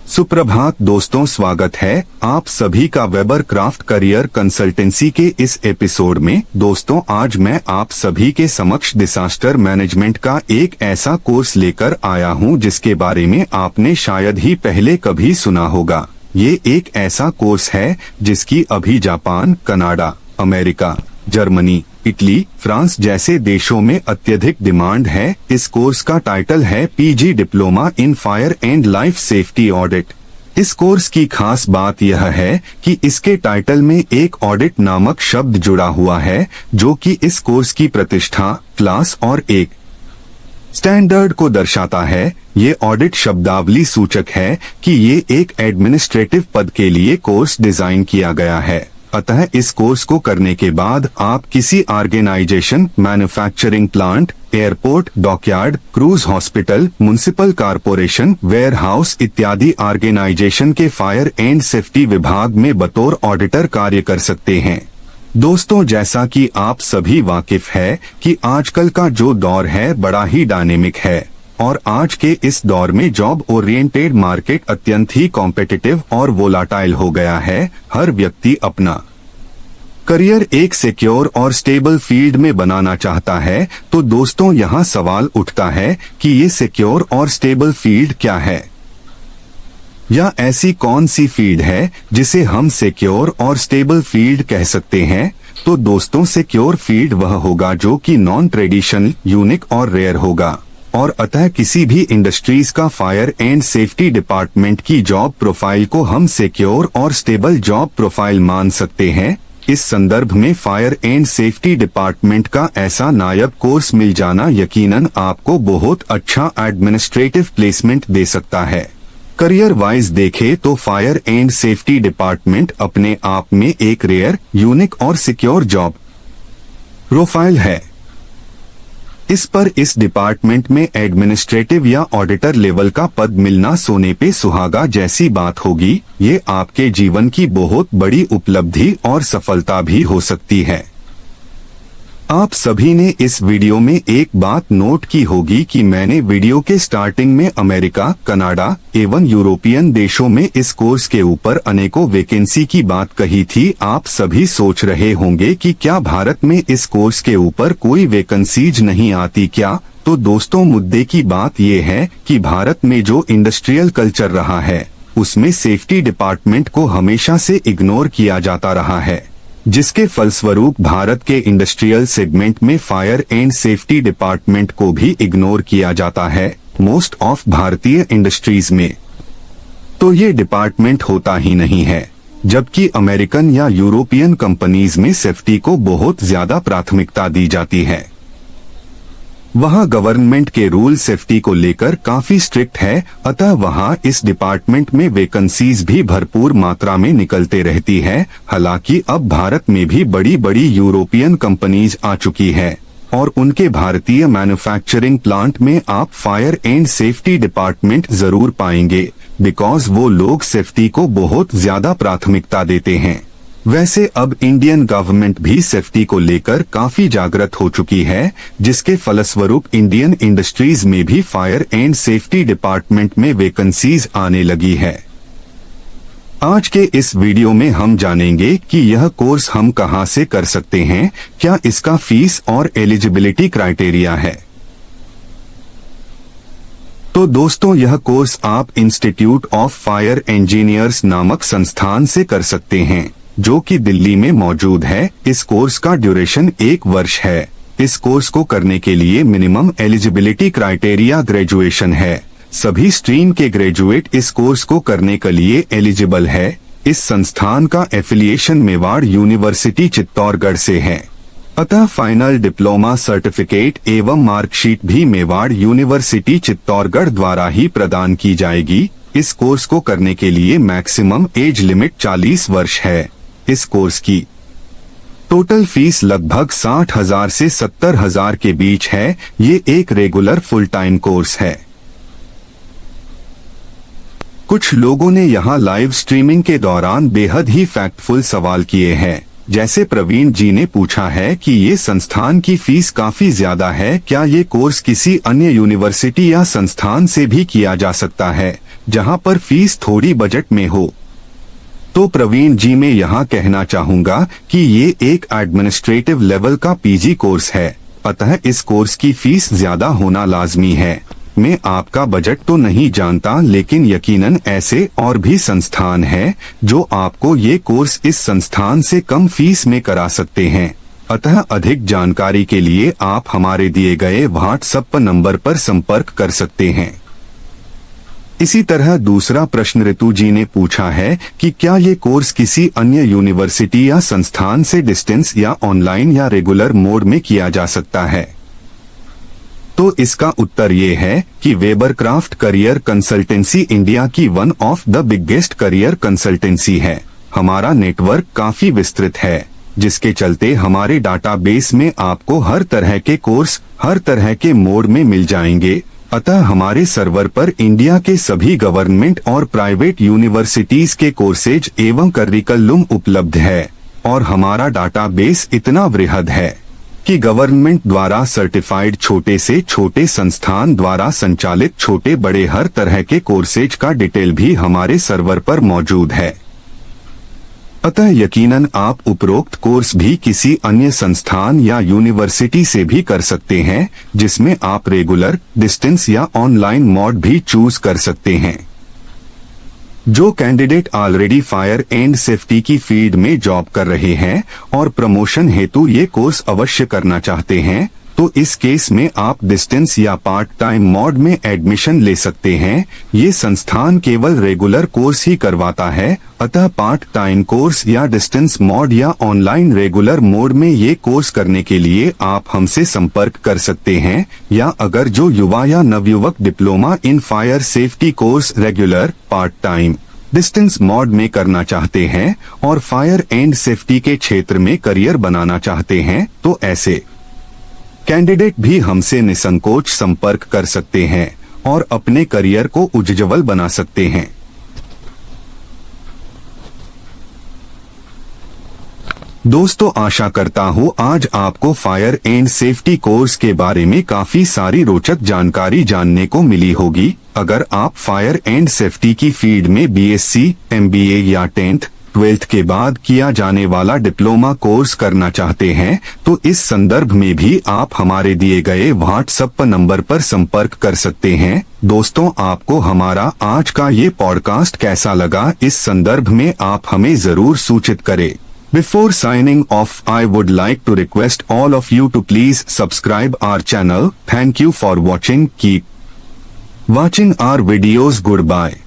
सुप्रभात दोस्तों, स्वागत है आप सभी का वेबर क्राफ्ट करियर कंसल्टेंसी के इस एपिसोड में। दोस्तों, आज मैं आप सभी के समक्ष डिजास्टर मैनेजमेंट का एक ऐसा कोर्स लेकर आया हूं जिसके बारे में आपने शायद ही पहले कभी सुना होगा। ये एक ऐसा कोर्स है जिसकी अभी Japan, Canada, America, Germany, Italy, France जैसे देशों में अत्यधिक डिमांड है। इस कोर्स का टाइटल है PG diploma in fire and life safety audit. इस कोर्स की खास बात यह है कि इसके टाइटल में एक ऑडिट नामक शब्द जुड़ा हुआ है, जो कि इस कोर्स की प्रतिष्ठा, क्लास और एक स्टैंडर्ड को दर्शाता है। ये ऑडिट शब्दावली सूचक है कि ये एक एडमिनिस्ट्रेटिव पद के लिए कोर्स डिजाइन किया गया है। अतः इस कोर्स को करने के बाद आप किसी organization, manufacturing plant, airport, dockyard, cruise hospital, municipal corporation, warehouse इत्यादि ऑर्गेनाइजेशन के फायर एंड सेफ्टी विभाग में बतौर ऑडिटर कार्य कर सकते हैं। दोस्तों, जैसा कि आप सभी वाकिफ है कि आजकल का जो दौर है बड़ा ही डायनेमिक है और आज के इस दौर में जॉब ओरिएंटेड मार्केट अत्यंत ही कॉम्पिटिटिव और वोलाटाइल हो गया है। हर व्यक्ति अपना करियर एक सिक्योर और स्टेबल फील्ड में बनाना चाहता है। तो दोस्तों, यहाँ सवाल उठता है कि ये सिक्योर और स्टेबल फील्ड क्या है, या ऐसी कौन सी फील्ड है जिसे हम सिक्योर और स्टेबल फील्ड कह सकते हैं। तो दोस्तों, सिक्योर फील्ड वह होगा जो कि नॉन ट्रेडिशनल, यूनिक और रेयर होगा और अतः किसी भी इंडस्ट्रीज का फायर एंड सेफ्टी डिपार्टमेंट की जॉब प्रोफाइल को हम सिक्योर और स्टेबल जॉब प्रोफाइल मान सकते हैं। इस संदर्भ में फायर एंड सेफ्टी डिपार्टमेंट का ऐसा नायब कोर्स मिल जाना यकीनन आपको बहुत अच्छा एडमिनिस्ट्रेटिव प्लेसमेंट दे सकता है। करियर वाइज देखे तो फायर एंड सेफ्टी डिपार्टमेंट अपने आप में एक रेयर, यूनिक और सिक्योर जॉब प्रोफाइल है। इस डिपार्टमेंट में एडमिनिस्ट्रेटिव या ऑडिटर लेवल का पद मिलना सोने पे सुहागा जैसी बात होगी। ये आपके जीवन की बहुत बड़ी उपलब्धि और सफलता भी हो सकती है। आप सभी ने इस वीडियो में एक बात नोट की होगी कि मैंने वीडियो के स्टार्टिंग में अमेरिका, कनाडा एवं यूरोपियन देशों में इस कोर्स के ऊपर अनेकों वैकेंसी की बात कही थी। आप सभी सोच रहे होंगे कि क्या भारत में इस कोर्स के ऊपर कोई वैकेंसीज नहीं आती क्या? तो दोस्तों, मुद्दे की बात ये है कि भारत में जो इंडस्ट्रियल कल्चर रहा है उसमें सेफ्टी डिपार्टमेंट को हमेशा से इग्नोर किया जाता रहा है, जिसके फलस्वरूप भारत के इंडस्ट्रियल सेगमेंट में फायर एंड सेफ्टी डिपार्टमेंट को भी इग्नोर किया जाता है मोस्ट ऑफ भारतीय इंडस्ट्रीज में। तो ये डिपार्टमेंट होता ही नहीं है, जबकि अमेरिकन या यूरोपियन कंपनीज में सेफ्टी को बहुत ज्यादा प्राथमिकता दी जाती है। वहाँ गवर्नमेंट के रूल सेफ्टी को लेकर काफी स्ट्रिक्ट है, अतः वहाँ इस डिपार्टमेंट में वैकेंसीज भी भरपूर मात्रा में निकलते रहती है। हालांकि अब भारत में भी बड़ी बड़ी यूरोपियन कंपनीज आ चुकी है और उनके भारतीय मैन्युफैक्चरिंग प्लांट में आप फायर एंड सेफ्टी डिपार्टमेंट जरूर पाएंगे, बिकॉज वो लोग सेफ्टी को बहुत ज्यादा प्राथमिकता देते हैं। वैसे अब इंडियन गवर्नमेंट भी सेफ्टी को लेकर काफी जागृत हो चुकी है, जिसके फलस्वरूप इंडियन इंडस्ट्रीज में भी फायर एंड सेफ्टी डिपार्टमेंट में वैकेंसीज आने लगी है। आज के इस वीडियो में हम जानेंगे कि यह कोर्स हम कहां से कर सकते हैं, क्या इसका फीस और एलिजिबिलिटी क्राइटेरिया है। तो दोस्तों, यह कोर्स आप इंस्टीट्यूट ऑफ फायर इंजीनियर्स नामक संस्थान से कर सकते हैं, जो कि दिल्ली में मौजूद है। इस कोर्स का ड्यूरेशन 1 वर्ष है। इस कोर्स को करने के लिए मिनिमम एलिजिबिलिटी क्राइटेरिया ग्रेजुएशन है। सभी स्ट्रीम के ग्रेजुएट इस कोर्स को करने के लिए एलिजिबल है। इस संस्थान का एफिलिएशन मेवाड़ यूनिवर्सिटी चित्तौड़गढ़ से है, अतः फाइनल डिप्लोमा सर्टिफिकेट एवं मार्कशीट भी मेवाड़ यूनिवर्सिटी चित्तौड़गढ़ द्वारा ही प्रदान की जाएगी। इस कोर्स को करने के लिए मैक्सिमम एज लिमिट 40 वर्ष है। इस कोर्स की टोटल फीस लगभग 60,000 से 70,000 के बीच है। ये एक रेगुलर फुल टाइम कोर्स है। कुछ लोगों ने यहाँ लाइव स्ट्रीमिंग के दौरान बेहद ही फैक्टफुल सवाल किए हैं। जैसे प्रवीण जी ने पूछा है कि ये संस्थान की फीस काफी ज्यादा है, क्या ये कोर्स किसी अन्य यूनिवर्सिटी या संस्थान से भी किया जा सकता है जहां पर फीस थोड़ी बजट में हो? तो प्रवीण जी मैं यहाँ कहना चाहूँगा कि ये एक एडमिनिस्ट्रेटिव लेवल का पीजी कोर्स है, अतः इस कोर्स की फीस ज्यादा होना लाजमी है। मैं आपका बजट तो नहीं जानता, लेकिन यकीनन ऐसे और भी संस्थान हैं जो आपको ये कोर्स इस संस्थान से कम फीस में करा सकते हैं। अतः अधिक जानकारी के लिए आप हमारे दिए गए व्हाट्सएप नंबर पर संपर्क कर सकते हैं। इसी तरह दूसरा प्रश्न ऋतु जी ने पूछा है कि क्या ये कोर्स किसी अन्य यूनिवर्सिटी या संस्थान से डिस्टेंस या ऑनलाइन या रेगुलर मोड में किया जा सकता है? तो इसका उत्तर ये है कि वेबरक्राफ्ट करियर कंसल्टेंसी इंडिया की one of the biggest career consultancy है। हमारा नेटवर्क काफी विस्तृत है, जिसके चलते हमारे डाटाबेस में आपको हर तरह के कोर्स हर तरह के मोड में मिल जाएंगे। अतः हमारे सर्वर पर इंडिया के सभी गवर्नमेंट और प्राइवेट यूनिवर्सिटीज के कोर्सेज एवं करिकुलम उपलब्ध है, और हमारा डाटाबेस इतना वृहद है कि गवर्नमेंट द्वारा सर्टिफाइड छोटे से छोटे संस्थान द्वारा संचालित छोटे बड़े हर तरह के कोर्सेज का डिटेल भी हमारे सर्वर पर मौजूद है। अतः यकीनन आप उपरोक्त कोर्स भी किसी अन्य संस्थान या यूनिवर्सिटी से भी कर सकते हैं, जिसमें आप रेगुलर, डिस्टेंस या ऑनलाइन मोड भी चूज कर सकते हैं। जो candidate already fire and safety की फील्ड में जॉब कर रहे हैं और प्रमोशन हेतु ये कोर्स अवश्य करना चाहते हैं, तो इस केस में आप डिस्टेंस या पार्ट टाइम मोड में एडमिशन ले सकते हैं। ये संस्थान केवल रेगुलर कोर्स ही करवाता है, अतः पार्ट टाइम कोर्स या डिस्टेंस मोड या ऑनलाइन रेगुलर मोड में ये कोर्स करने के लिए आप हमसे संपर्क कर सकते हैं। या अगर जो युवा या नवयुवक diploma in fire safety course regular, part time, distance mode में करना चाहते हैं और फायर एंड सेफ्टी के क्षेत्र में करियर बनाना चाहते हैं, तो ऐसे कैंडिडेट भी हमसे निसंकोच संपर्क कर सकते हैं और अपने करियर को उज्ज्वल बना सकते हैं। दोस्तों, आशा करता हूँ आज आपको फायर एंड सेफ्टी कोर्स के बारे में काफी सारी रोचक जानकारी जानने को मिली होगी। अगर आप फायर एंड सेफ्टी की फील्ड में बीएससी, एमबीए या 10th, 12th के बाद किया जाने वाला डिप्लोमा कोर्स करना चाहते हैं, तो इस संदर्भ में भी आप हमारे दिए गए व्हाट्सएप नंबर पर संपर्क कर सकते हैं। दोस्तों, आपको हमारा आज का ये पॉडकास्ट कैसा लगा, इस संदर्भ में आप हमें जरूर सूचित करें। Before signing off, I would like to request all of you to please subscribe our channel. Thank you for watching. Keep watching our videos. Goodbye.